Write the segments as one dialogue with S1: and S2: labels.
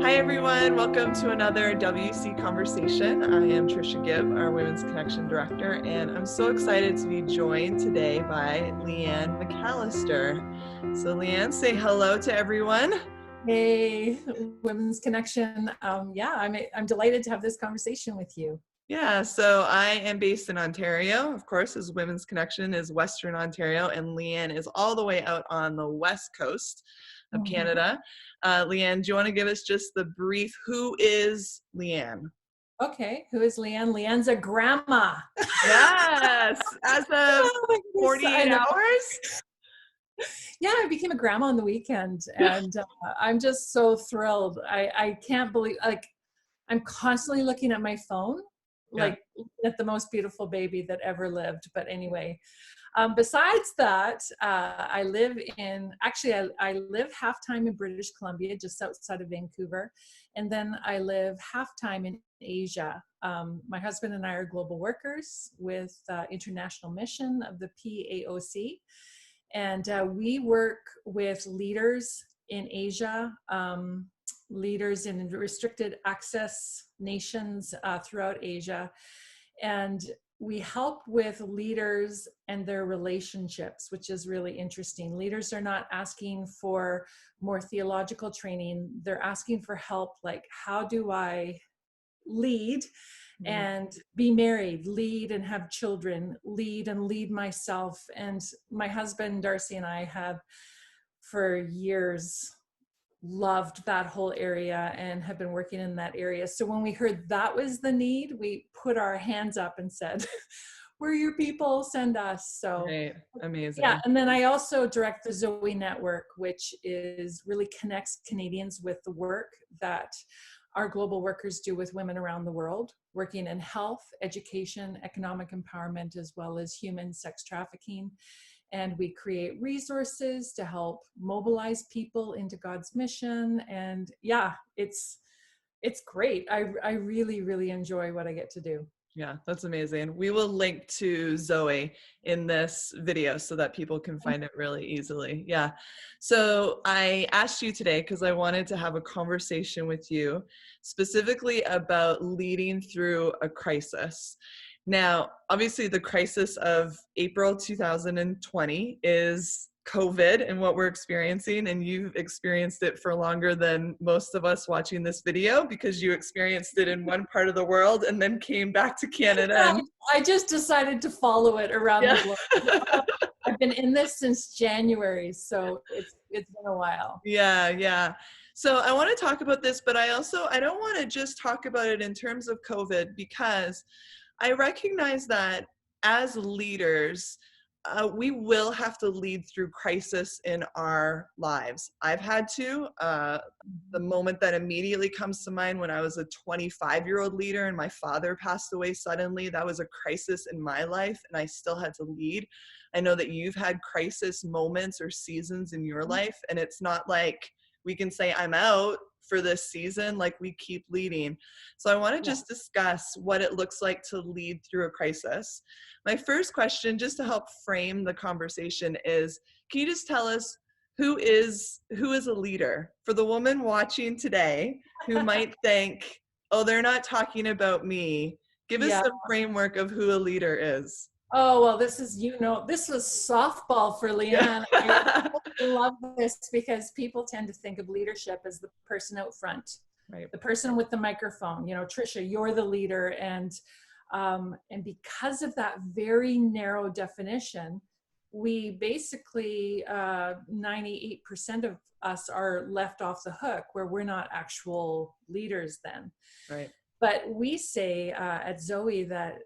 S1: Hi everyone, welcome to another WC Conversation. I am Tricia Gibb, our Women's Connection Director, and I'm so excited to be joined today by Leanne McAlister. So Leanne, say hello to everyone.
S2: Hey, Women's Connection. I'm delighted to have this conversation with you.
S1: Yeah, so I am based in Ontario, of course, as Women's Connection is Western Ontario, and Leanne is all the way out on the west coast of Canada. Leanne, do you want to give us just the brief, who is Leanne?
S2: Okay, who is Leanne? Leanne's a grandma.
S1: Yes, as of 48 hours?
S2: Yeah, I became a grandma on the weekend, and I'm just so thrilled. I can't believe, I'm constantly looking at my phone, at the most beautiful baby that ever lived. But anyway, besides that, I live half-time in British Columbia, just outside of Vancouver. And then I live half-time in Asia. My husband and I are global workers with International Mission of the PAOC. And we work with leaders in Asia, leaders in restricted access nations throughout Asia. And we help with leaders and their relationships, which is really interesting. Leaders are not asking for more theological training. They're asking for help, like, how do I lead and be married, lead and have children, lead and lead myself. And my husband, Darcy, and I have for years loved that whole area and have been working in that area. So when we heard that was the need, we put our hands up and said, we're your people, send us. So
S1: Right. Amazing.
S2: Yeah, and then I also direct the Zoe Network, which really connects Canadians with the work that our global workers do with women around the world, working in health, education, economic empowerment, as well as human sex trafficking. And we create resources to help mobilize people into God's mission. And yeah, it's great. I really, really enjoy what I get to do.
S1: Yeah, that's amazing. We will link to Zoe in this video so that people can find it really easily. Yeah. So I asked you today because I wanted to have a conversation with you specifically about leading through a crisis. Now, obviously the crisis of April 2020 is COVID and what we're experiencing, and you've experienced it for longer than most of us watching this video because you experienced it in one part of the world and then came back to Canada. And
S2: I just decided to follow it around the globe. I've been in this since January, so it's been a while.
S1: Yeah. So I want to talk about this, but I don't want to just talk about it in terms of COVID, because I recognize that as leaders, we will have to lead through crisis in our lives. I've had to. The moment that immediately comes to mind when I was a 25-year-old leader and my father passed away suddenly, that was a crisis in my life, and I still had to lead. I know that you've had crisis moments or seasons in your life, and it's not like we can say, I'm out for this season, like we keep leading. So I want to just discuss what it looks like to lead through a crisis. My first question, just to help frame the conversation, is can you just tell us who is a leader? For the woman watching today who might think, oh, they're not talking about me, give us the framework of who a leader is.
S2: Oh, well, this was softball for Leanne. I love this because people tend to think of leadership as the person out front,
S1: right?
S2: The person with the microphone. You know, Tricia, you're the leader. And because of that very narrow definition, we basically, 98% of us are left off the hook, where we're not actual leaders then.
S1: Right.
S2: But we say at Zoe that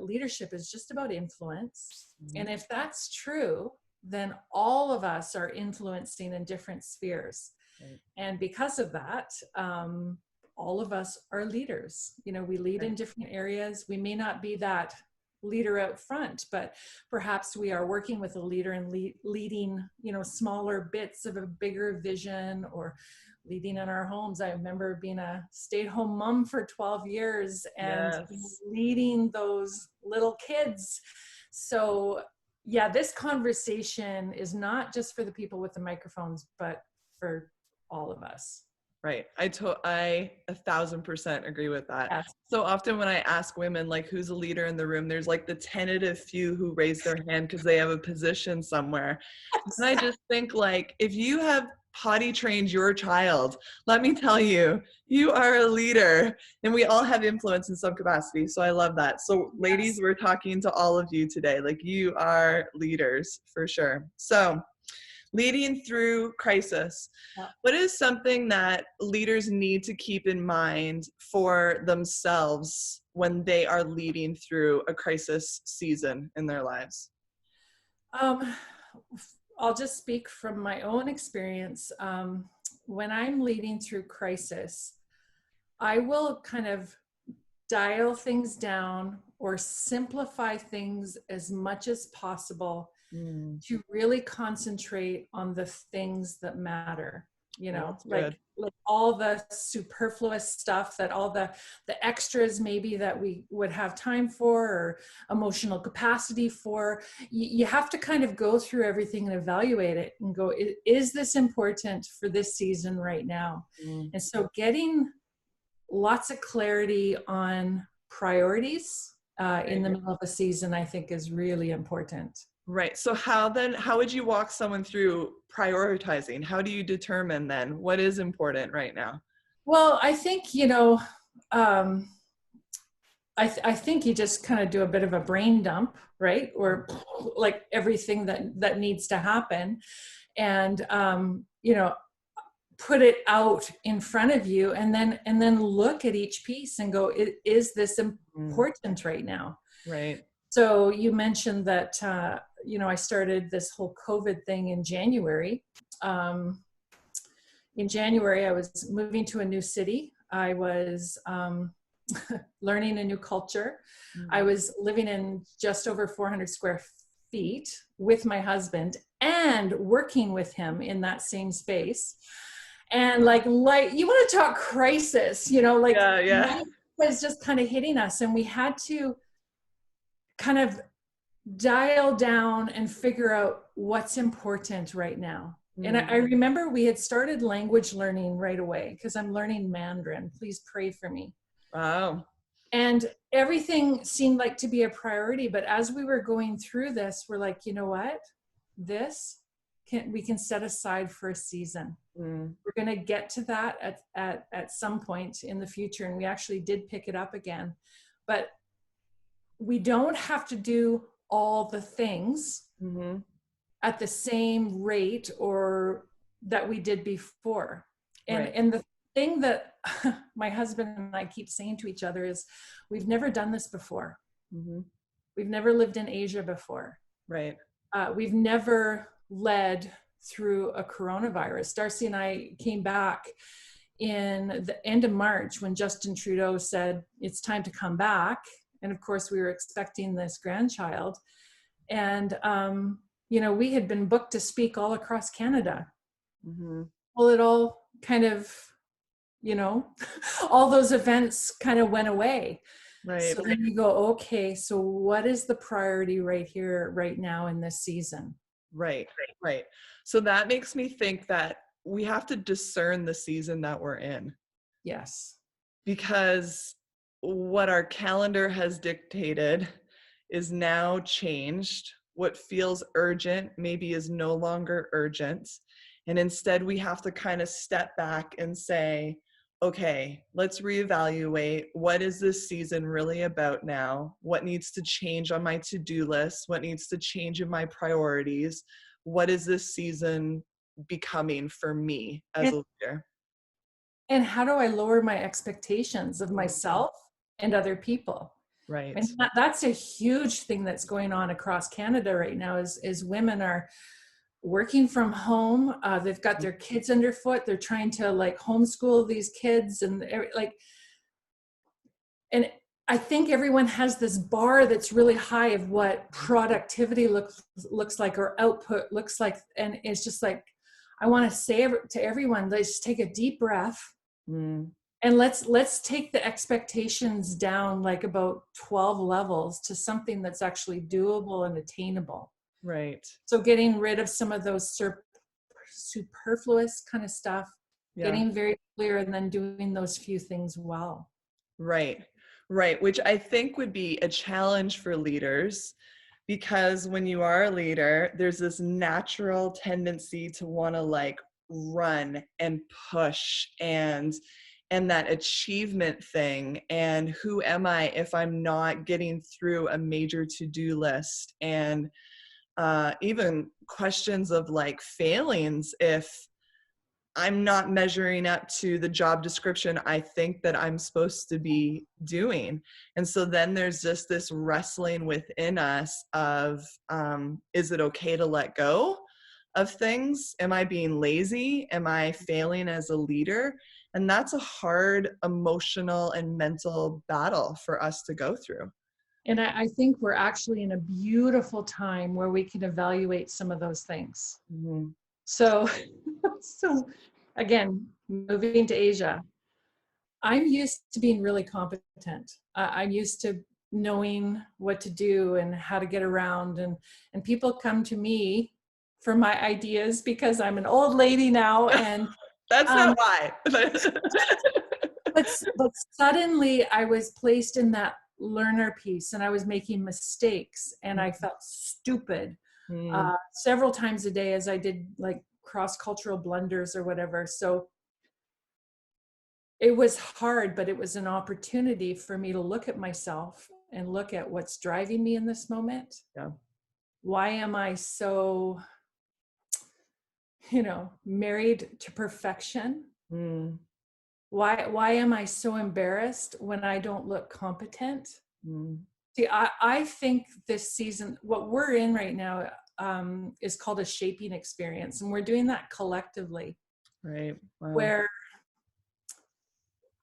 S2: leadership is just about influence. And if that's true, then all of us are influencing in different spheres. Right. And because of that, all of us are leaders. You know, we lead in different areas. We may not be that leader out front, but perhaps we are working with a leader and leading, you know, smaller bits of a bigger vision, or leading in our homes. I remember being a stay-at-home mom for 12 years and
S1: Yes.
S2: leading those little kids. So yeah, this conversation is not just for the people with the microphones, but for all of us.
S1: Right. I 1,000% agree with that.
S2: Yes.
S1: So often when I ask women, like, who's a leader in the room, there's like the tentative few who raise their hand because they have a position somewhere. And I just think, like, if you have potty trained your child, let me tell you, you are a leader, and we all have influence in some capacity. So I love that. So ladies,
S2: Yes.
S1: we're talking to all of you today. Like, you are leaders for sure. So leading through crisis,
S2: Yeah.
S1: what is something that leaders need to keep in mind for themselves when they are leading through a crisis season in their lives?
S2: Um, I'll just speak from my own experience. When I'm leading through crisis, I will kind of dial things down or simplify things as much as possible
S1: Mm,
S2: to really concentrate on the things that matter,
S1: that's
S2: like
S1: good.
S2: all the superfluous stuff, that all the extras maybe that we would have time for or emotional capacity for. You have to kind of go through everything and evaluate it and go, is this important for this season right now?
S1: Mm,
S2: And so getting lots of clarity on priorities in the
S1: right.
S2: middle of a season, I think, is really important.
S1: Right. So how would you walk someone through prioritizing? How do you determine then what is important right now?
S2: Well, I think, um, I think you just kind of do a bit of a brain dump, right? Or like everything that needs to happen, and put it out in front of you, and then look at each piece and go, is this
S1: Mm,
S2: important right now?
S1: right.
S2: So you mentioned that I started this whole COVID thing in January. In January, I was moving to a new city. I was learning a new culture. I
S1: Mm,
S2: was living in just over 400 square feet with my husband and working with him in that same space. And like you want to talk crisis,
S1: yeah, yeah.
S2: life was just kind of hitting us, and we had to kind of dial down and figure out what's important right now. And I
S1: Mm,
S2: remember we had started language learning right away because I'm learning Mandarin. Please pray for me.
S1: wow.
S2: And everything seemed like to be a priority. But as we were going through this, we're like, you know what? We can set aside for a season.
S1: Mm,
S2: We're going to get to that at some point in the future. And we actually did pick it up again. But we don't have to do all the things
S1: mm-hmm.
S2: at the same rate or that we did before.
S1: Right.
S2: And the thing that my husband and I keep saying to each other is, we've never done this before.
S1: Mm-hmm.
S2: We've never lived in Asia before.
S1: Right.
S2: We've never led through a coronavirus. Darcy and I came back in the end of March when Justin Trudeau said it's time to come back. And of course, we were expecting this grandchild. And, we had been booked to speak all across Canada.
S1: Mm-hmm.
S2: Well, it all kind of, all those events kind of went away.
S1: Right.
S2: So then you go, okay, so what is the priority right here, right now in this season?
S1: Right. Right. So that makes me think that we have to discern the season that we're in,
S2: Yes.
S1: because what our calendar has dictated is now changed. What feels urgent maybe is no longer urgent. And instead, we have to kind of step back and say, okay, let's reevaluate. What is this season really about now? What needs to change on my to-do list? What needs to change in my priorities? What is this season becoming for me as a leader?
S2: And how do I lower my expectations of myself and other people?
S1: Right.
S2: And that's a huge thing that's going on across Canada right now is women are working from home. They've got their kids underfoot. They're trying to like homeschool these kids and and I think everyone has this bar that's really high of what productivity looks like or output looks like. And it's just like, I want to say to everyone, let's take a deep breath.
S1: Mm.
S2: And let's take the expectations down like about 12 levels to something that's actually doable and attainable.
S1: Right.
S2: So getting rid of some of those superfluous kind of stuff,
S1: Yeah.
S2: getting very clear, and then doing those few things well.
S1: Right. Right. Which I think would be a challenge for leaders, because when you are a leader, there's this natural tendency to want to like run and push and that achievement thing, and who am I if I'm not getting through a major to-do list, and even questions of like failings if I'm not measuring up to the job description I think that I'm supposed to be doing. And so then there's just this wrestling within us of, is it okay to let go of things? Am I being lazy? Am I failing as a leader? And that's a hard emotional and mental battle for us to go through.
S2: And I think we're actually in a beautiful time where we can evaluate some of those things.
S1: Mm-hmm.
S2: So, so again, moving to Asia, I'm used to being really competent. I'm used to knowing what to do and how to get around, and people come to me for my ideas because I'm an old lady now, and
S1: That's not why.
S2: but suddenly I was placed in that learner piece, and I was making mistakes, and I felt stupid several times a day as I did like cross-cultural blunders or whatever. So it was hard, but it was an opportunity for me to look at myself and look at what's driving me in this moment.
S1: Yeah.
S2: Why am I so, married to perfection?
S1: Mm.
S2: Why am I so embarrassed when I don't look competent?
S1: Mm.
S2: See, I think this season, what we're in right now, is called a shaping experience. And we're doing that collectively.
S1: Right. Wow.
S2: Where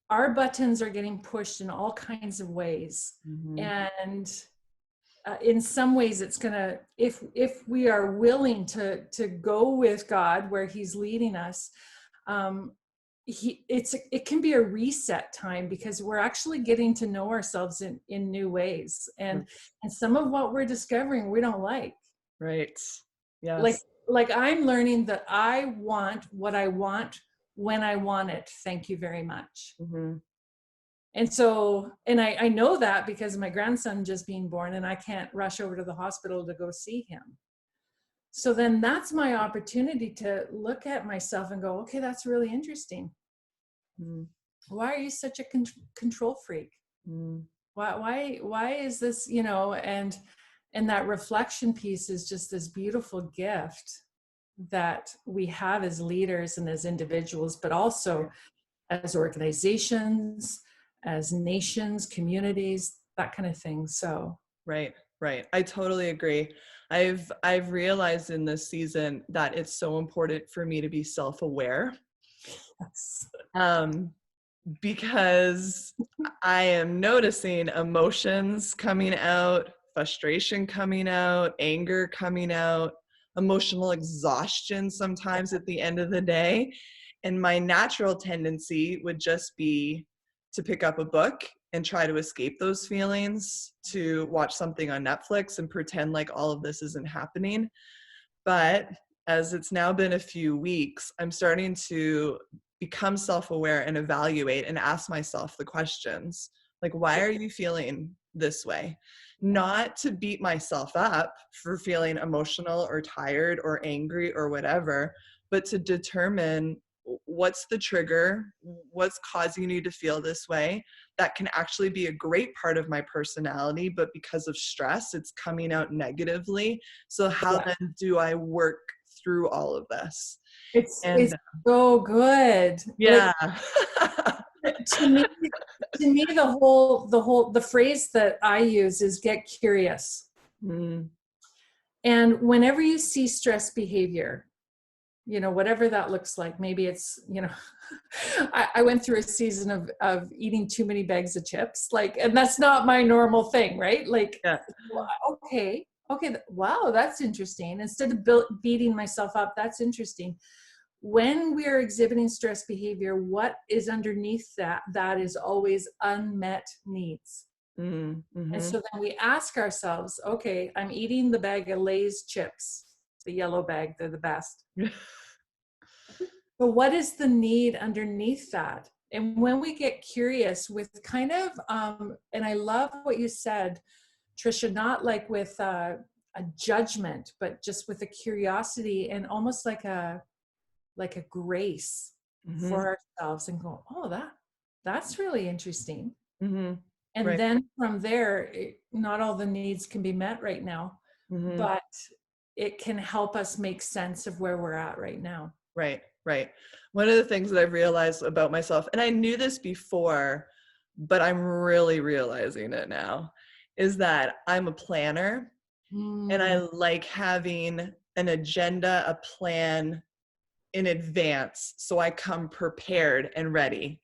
S2: our buttons are getting pushed in all kinds of ways.
S1: Mm-hmm.
S2: And in some ways it's gonna, if we are willing to go with God where he's leading us, it can be a reset time, because we're actually getting to know ourselves in new ways, and some of what we're discovering we don't like.
S1: Right. Yes.
S2: Like I'm learning that I want what I want when I want it. Thank you very much.
S1: Mm-hmm.
S2: And so, and I know that because my grandson just being born, and I can't rush over to the hospital to go see him. So then that's my opportunity to look at myself and go, okay, that's really interesting. Mm. Why are you such a control freak? Mm. Why is this, and that reflection piece is just this beautiful gift that we have as leaders and as individuals, but also as organizations, as nations, communities, that kind of thing. So
S1: right. I totally agree. I've realized in this season that it's so important for me to be self-aware.
S2: yes.
S1: Because I am noticing emotions coming out, frustration coming out, anger coming out, emotional exhaustion sometimes at the end of the day. And my natural tendency would just be to pick up a book and try to escape those feelings, to watch something on Netflix and pretend like all of this isn't happening. But as it's now been a few weeks, I'm starting to become self-aware and evaluate and ask myself the questions, like, why are you feeling this way? Not to beat myself up for feeling emotional or tired or angry or whatever, but to determine what's the trigger, what's causing you to feel this way. That can actually be a great part of my personality, but because of stress, it's coming out negatively. So how then do I work through all of this?
S2: It's so good.
S1: Yeah.
S2: To me, the phrase that I use is get curious. Mm. And whenever you see stress behavior, whatever that looks like, maybe it's, I went through a season of eating too many bags of chips, and that's not my normal thing, right?
S1: Yeah.
S2: Okay, wow, that's interesting. Instead of beating myself up, that's interesting. when we are exhibiting stress behavior, what is underneath that? That is always unmet needs. And
S1: Mm-hmm.
S2: so then we ask ourselves, okay, I'm eating the bag of Lay's chips, the yellow bag, they're the best. But what is the need underneath that? And when we get curious with kind of, and I love what you said, Tricia, not like with a judgment, but just with a curiosity and almost like a grace
S1: Mm-hmm.
S2: for ourselves, and go, oh, that's really interesting.
S1: Mm-hmm.
S2: And
S1: Right.
S2: then from there, not all the needs can be met right now,
S1: Mm-hmm.
S2: but it can help us make sense of where we're at right now.
S1: Right, right. One of the things that I've realized about myself, and I knew this before, but I'm really realizing it now, is that I'm a planner and I like having an agenda, a plan in advance so I come prepared and ready.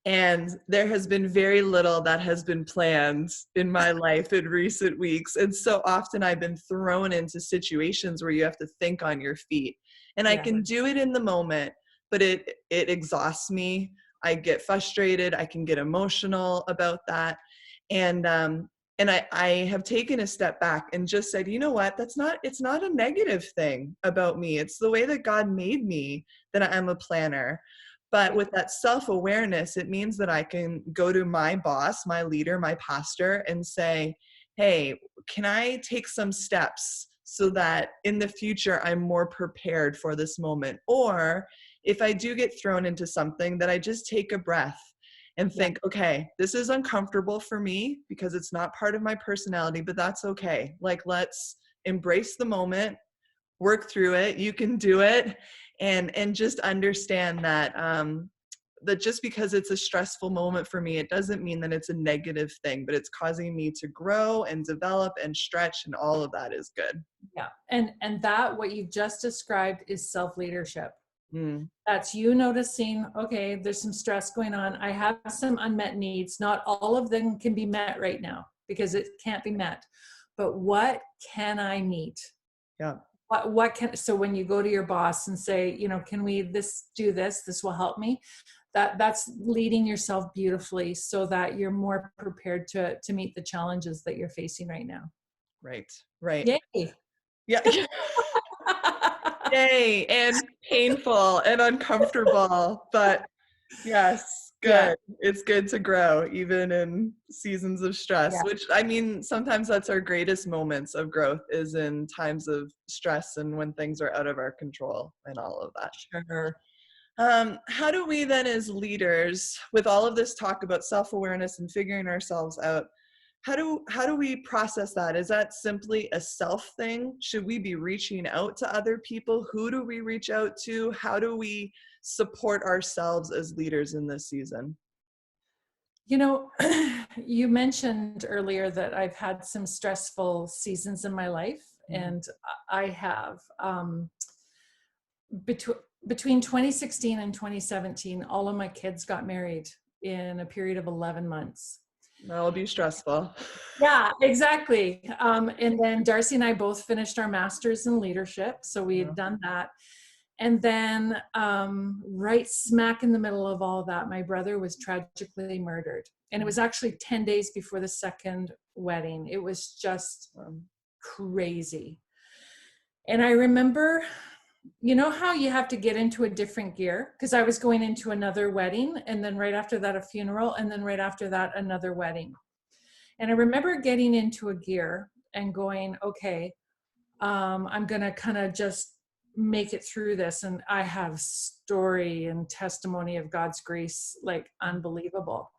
S1: And there has been very little that has been planned in my life in recent weeks. And so often I've been thrown into situations where you have to think on your feet. And I
S2: Yeah.
S1: can do it in the moment, but it exhausts me. I get frustrated. I can get emotional about that. And I have taken a step back and just said, you know what, it's not a negative thing about me. It's the way that God made me, that I'm a planner. But with that self-awareness, it means that I can go to my boss, my leader, my pastor, and say, hey, can I take some steps so that in the future I'm more prepared for this moment? Or if I do get thrown into something, that I just take a breath and think, okay, this is uncomfortable for me because it's not part of my personality, but that's okay. Like, let's embrace the moment, work through it. You can do it. And just understand that that just because it's a stressful moment for me, it doesn't mean that it's a negative thing, but it's causing me to grow and develop and stretch, and all of that is good.
S2: Yeah. And that, what you've just described, is self-leadership.
S1: Mm.
S2: That's you noticing, okay, there's some stress going on. I have some unmet needs. Not all of them can be met right now because it can't be met. But what can I meet?
S1: Yeah.
S2: What can, so when you go to your boss and say, you know, can we do this will help me. That's leading yourself beautifully so that you're more prepared to meet the challenges that you're facing right now.
S1: Right. Right.
S2: Yay.
S1: Yeah. Yay. And painful and uncomfortable, but yes,
S2: Yeah.
S1: good. It's good to grow even in seasons of stress,
S2: Yeah.
S1: which, I mean, sometimes that's our greatest moments of growth, is in times of stress and when things are out of our control and all of that.
S2: Sure.
S1: How do we then, as leaders, with all of this talk about self-awareness and figuring ourselves out, how do we process that? Is that simply a self thing? Should we be reaching out to other people? Who do we reach out to? How do we support ourselves as leaders in this season?
S2: You know, you mentioned earlier that I've had some stressful seasons in my life, and I have. Between 2016 and 2017, all of my kids got married in a period of 11 months.
S1: That'll be stressful.
S2: Yeah, exactly. And then Darcy and I both finished our masters in leadership. So we had done that. And then right smack in the middle of all that, my brother was tragically murdered. And it was actually 10 days before the second wedding. It was just crazy. And I remember, you know how you have to get into a different gear? Because I was going into another wedding, and then right after that, a funeral, and then right after that, another wedding. And I remember getting into a gear and going, okay, I'm going to kind of just make it through this. And I have story and testimony of God's grace, like unbelievable.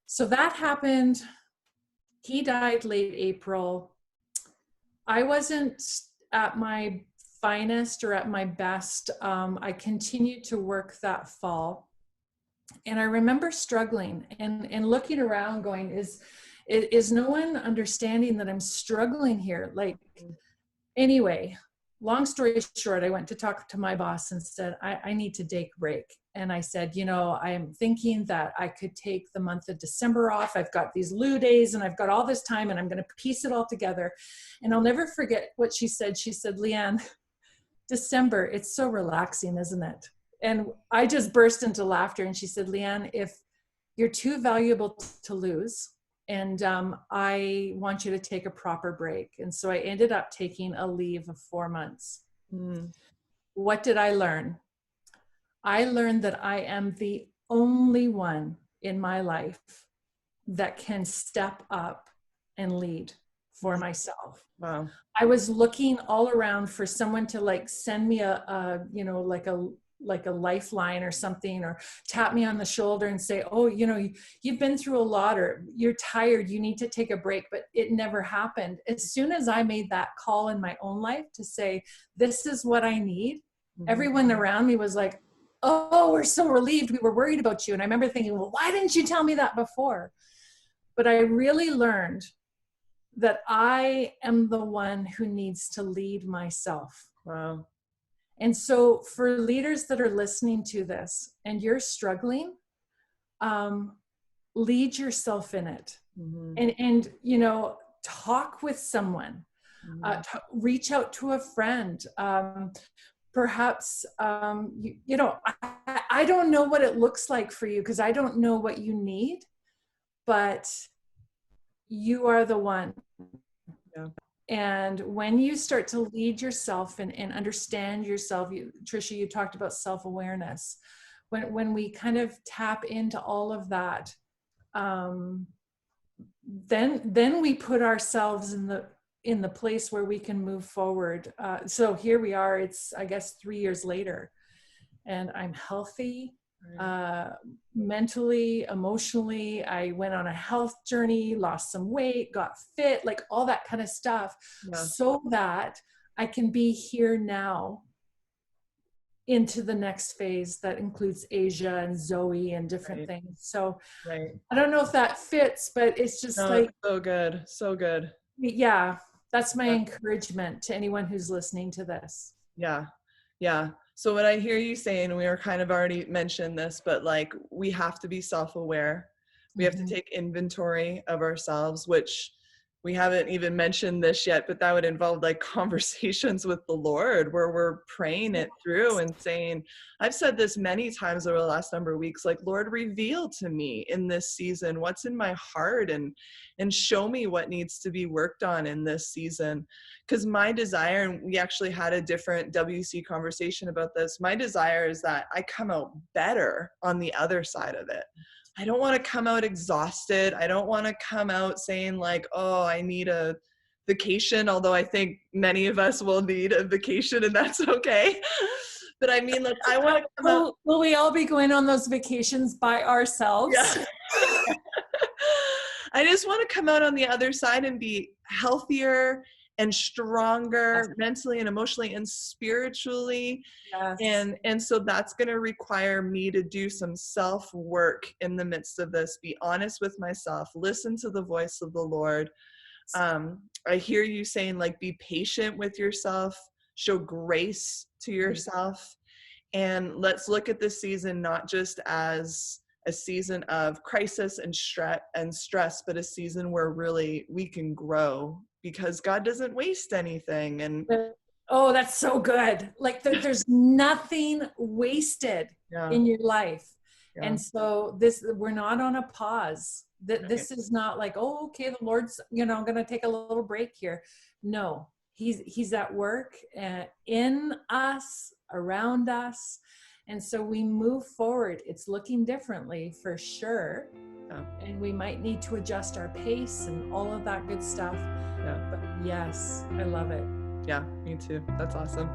S2: So that happened. He died late April. I wasn't at my finest or at my best. I continued to work that fall. And I remember struggling and looking around going, is no one understanding that I'm struggling here? Like, anyway, long story short, I went to talk to my boss and said, I need to take a break. And I said, you know, I'm thinking that I could take the month of December off. I've got these Lou days and I've got all this time, and I'm going to piece it all together. And I'll never forget what she said. She said, Leanne, December, it's so relaxing, isn't it? And I just burst into laughter. And she said, Leanne, if you're too valuable to lose, and I want you to take a proper break. And so I ended up taking a leave of 4 months.
S1: Mm.
S2: What did I learn? I learned that I am the only one in my life that can step up and lead for myself.
S1: Wow.
S2: I was looking all around for someone to like send me a like a lifeline or something, or tap me on the shoulder and say, oh, you've been through a lot, or you're tired, you need to take a break. But it never happened. As soon as I made that call in my own life to say, this is what I need, everyone around me was like, oh, we're so relieved. We were worried about you. And I remember thinking, well, why didn't you tell me that before? But I really learned that I am the one who needs to lead myself.
S1: Wow.
S2: And so for leaders that are listening to this and you're struggling, lead yourself in it. And talk with someone, reach out to a friend. Perhaps, I don't know what it looks like for you, because I don't know what you need, but you are the one.
S1: Yeah.
S2: And when you start to lead yourself and understand yourself, Tricia, you talked about self-awareness. When we kind of tap into all of that, then we put ourselves in the place where we can move forward. So here we are, it's, I guess, 3 years later, and I'm healthy. Mentally, emotionally. I went on a health journey, lost some weight, got fit, like all that kind of stuff, so that I can be here now into the next phase that includes Asia and Zoe and different things. So I don't know if that fits, but it's just like,
S1: so good. So good.
S2: Yeah, that's my encouragement to anyone who's listening to this.
S1: Yeah. Yeah. So what I hear you saying, we were kind of already mentioned this, but like, we have to be self-aware. We have to take inventory of ourselves, which we haven't even mentioned this yet, but that would involve like conversations with the Lord where we're praying it through and saying, I've said this many times over the last number of weeks, like, Lord, reveal to me in this season what's in my heart, and show me what needs to be worked on in this season. Because my desire, and we actually had a different WC conversation about this, my desire is that I come out better on the other side of it. I don't want to come out exhausted. I don't want to come out saying like, oh, I need a vacation, although I think many of us will need a vacation, and that's okay. But I mean, like, I want to come out.
S2: Will we all be going on those vacations by ourselves?
S1: Yeah. I just want to come out on the other side and be healthier and stronger mentally and emotionally and spiritually. And so that's going to require me to do some self-work in the midst of this, be honest with myself, listen to the voice of the Lord. I hear you saying, like, be patient with yourself, show grace to yourself. And let's look at this season not just as a season of crisis and stress, but a season where really we can grow, because God doesn't waste anything. And
S2: oh, that's so good. Like there's nothing wasted in your life. And so we're not on a pause. This is not like, oh, okay, the Lord's, I'm going to take a little break here. No, he's at work in us, around us. And so we move forward. It's looking differently for sure. And we might need to adjust our pace and all of that good stuff. But yes, I love it.
S1: Yeah, me too. That's awesome.